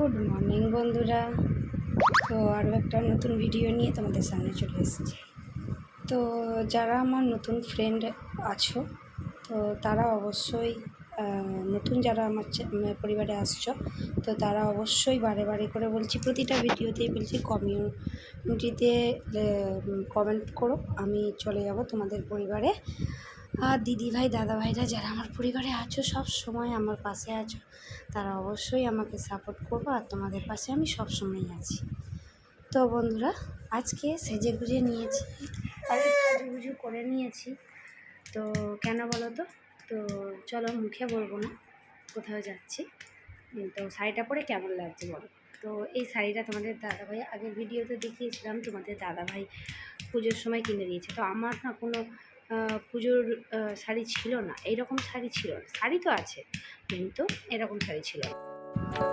Good morning বন্ধুরা। তো আরও একটা নতুন ভিডিও নিয়ে তোমাদের সামনে চলে এসেছি। তো যারা আমার নতুন ফ্রেন্ড আছো, তো তারা অবশ্যই নতুন যারা আমার পরিবারে আসছো, তো তারা অবশ্যই বারে বারে করে বলছি, প্রতিটা ভিডিওতেই বলছি, কমিউনিটিতে কমেন্ট করো, আমি চলে যাব তোমাদের পরিবারে। আর দিদিভাই দাদাভাইরা যারা আমার পরিবারে আছো, সব সময় আমার পাশে আছো, তারা অবশ্যই আমাকে সাপোর্ট করবো, আর তোমাদের পাশে আমি সব সময়ই আছি। তো বন্ধুরা, আজকে সেজে গুজে নিয়েছি, আর সাজুগুজু করে নিয়েছি। তো কেন বলো তো? তো চলো, মুখে বলবো না, কোথাও যাচ্ছি। তো শাড়িটা পরে কেমন লাগছে বলো। তো এই শাড়িটা তোমাদের দাদাভাই আগের ভিডিওতে দেখিয়েছিলাম, তোমাদের দাদাভাই পুজোর সময় কিনে দিয়েছে। তো আমার না কোনো পুজোর শাড়ি ছিল না, এইরকম শাড়ি ছিল না। শাড়ি তো আছে, কিন্তু এরকম শাড়ি ছিল না।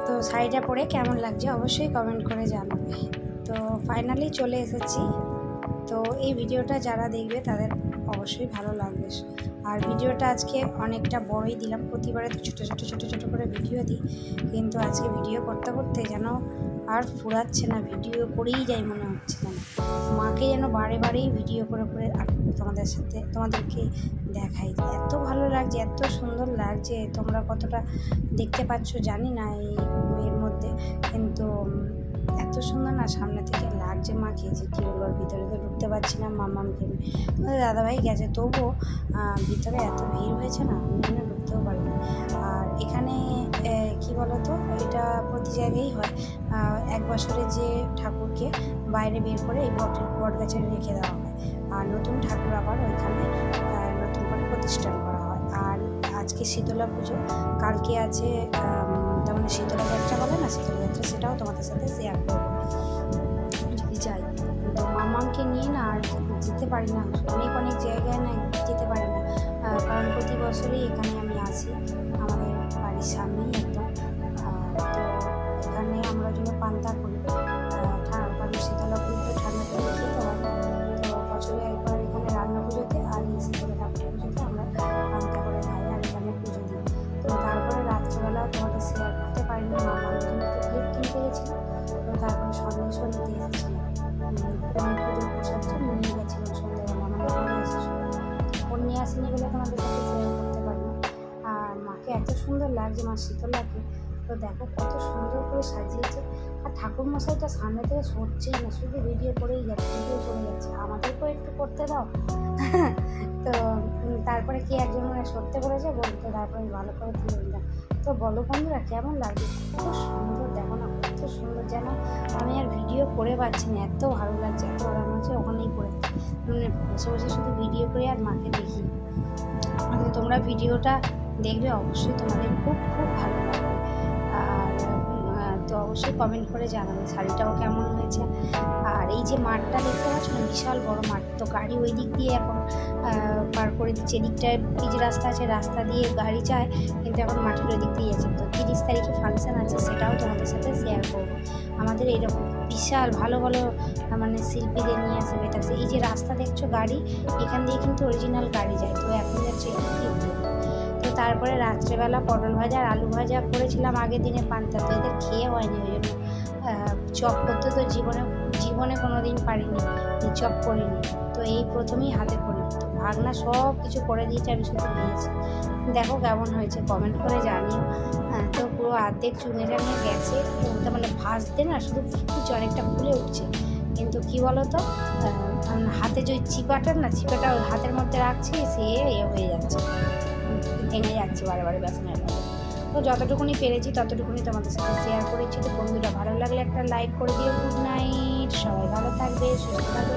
তো শাড়িটা পরে কেমন লাগছে অবশ্যই কমেন্ট করে জানাবে। তো ফাইনালি চলে এসেছি। তো এই ভিডিওটা যারা দেখবে তাদের অবশ্যই ভালো লাগবে। আর ভিডিওটা আজকে অনেকটা বড়ই দিলাম, প্রতিবারে তো ছোটো করে ভিডিও দিই, কিন্তু আজকে ভিডিও করতে করতে যেন আর ফুরাচ্ছে না, ভিডিও করেই যাই মনে হচ্ছে। যেন মাকে যেন বারেই ভিডিও করে তোমাদেরকে দেখাই। এত ভালো লাগছে, এত সুন্দর লাগছে, তোমরা কতটা দেখতে পাচ্ছ জানি না এর মধ্যে, কিন্তু এত সুন্দর না সামনে থেকে লাগছে মাকে, যে কী বলবো। ভিতরে তো ঢুকতে পারছি না, মামামকে তোমাদের দাদাভাই গেছে, তবুও ভিতরে এত ভিড় হয়েছে না, আমি এখানে ঢুকতেও পারি না। আর এখানে কি বলতো, এটা প্রতি জায়গায় হয়, 1 বছরে যে ঠাকুরকে বাইরে বের করে এই বট গাছে রেখে দেওয়া হয়, আর নতুন ঠাকুর আবার ওইখানে নতুন করে প্রতিষ্ঠান করা হয়। আর আজকে শীতলা পুজো, কালকে আছে তেমন শীতলা যাত্রা বলে না, শীতলা যাত্রা, সেটাও তোমাদের সাথে শেয়ার করবো যদি যাই। তো মামামকে নিয়ে না আর যেতে পারি না, অনেক জায়গায় না যেতে পারি না, কারণ প্রতি বছরই এখানে আমি আসি, আমাদের বাড়ির সামনেই একদম। তো এখানে আমরা জন্য পান্তা করি, কারণ শীতলা পুজোতে ঠান্ডা করে খেতে হয়। তো বছরে একবার এখানে রান্না পুজোতে আর এই শীতলা ঠাকুর পুজোতে আমরা পান্তা করে খাই, আর এখানে পুজো দিই। তো তারপরে রাত্রিবেলা তোমাদের শেয়ার করতে পারিনি, মামার জন্য তো ক্লিপ কিনতে গেছিলাম। তো তারপরে সন্দেশও নিতে এসেছিলাম, পুজোর প্রসাদ নিয়ে গেছিলাম সন্ধ্যেবেলা, আমাদের ঘরে এসেছিল। ফোন নিয়ে আসেনি বলে তোমাদের সাথে শেয়ার করতে পারি না। আর মাকে এত সুন্দর লাগছে, মা শীতলাকে, তো দেখো কত সুন্দর করে সাজিয়েছে। আর ঠাকুর মশাইটা সামনে থেকে সরছেই না, শুধু ভিডিও করেই যাচ্ছে, আমাদেরকেও একটু করতে দাও। তো তারপরে কি একজন সরতে করেছে বলতে, তারপরে ভালো করে তুলে দিলাম। তো বলো বন্ধুরা, কেমন লাগছে? কত সুন্দর, দেখো না কত সুন্দর, যেন আমি আর ভিডিও করে পাচ্ছি না, এত ভালো লাগছে, এত ভালো লাগছে। ওখানেই করে বসে বসে শুধু ভিডিও করে আর মাকে দেখি। তোমরা ভিডিওটা দেখবে, অবশ্যই তোমাদের খুব ভালো লাগবে। আর তো অবশ্যই কমেন্ট করে জানাবে শাড়িটাও কেমন হয়েছে। আর এই যে মাঠটা দেখতে পাচ্ছ না, বিশাল বড় মাঠ, তো গাড়ি ওই দিক দিয়ে এখন পার করে দিচ্ছে। এদিকটায় পিচ রাস্তা আছে, রাস্তা দিয়ে গাড়ি যায়, কিন্তু এখন মাঠের ওই দিক দিয়ে যাচ্ছে। তো 30 তারিখে ফাংশান আছে, সেটাও তোমাদের সাথে শেয়ার করবো। আমাদের এইরকম বিশাল ভালো মানে শিল্পীদের নিয়ে আসে বেতাচ্ছে। এই যে রাস্তা দেখছো গাড়ি, এখান দিয়ে কিন্তু অরিজিনাল গাড়ি যায়, তো এখন যাচ্ছে। তো তারপরে রাত্রেবেলা পটল ভাজা আর আলু ভাজা করেছিলাম আগের দিনে পান্তা, তো এদের খেয়ে হয়নি, ওই জন্য চপ করতে তো জীবনে কোনো দিন পারিনি, চপ করিনি, তো এই প্রথমেই হাতে করি। তো ভাগনা সব কিছু করে দিয়েছে, আমি শুধু দিয়েছি। দেখো কেমন হয়েছে কমেন্ট করে জানিও। তো পুরো অর্ধেক চুনে জানিয়ে গেছে, মানে ভাজতে না শুধু ফুটছে, অনেকটা ফুলে উঠছে, কিন্তু কি বলো তো, হাতে যে চিপাটা হাতের মধ্যে রাখছি, সে হয়ে যাচ্ছে, ভেঙে যাচ্ছে বারে বেসনের মধ্যে। তো যতটুকুনি পেরেছি ততটুকুনি তোমাদের সাথে শেয়ার করেছি। তো বন্ধুরা, ভালো লাগলে একটা লাইক করে দিও। গুড নাইট, সবাই ভালো থাকবে, সুস্থ থাকবে।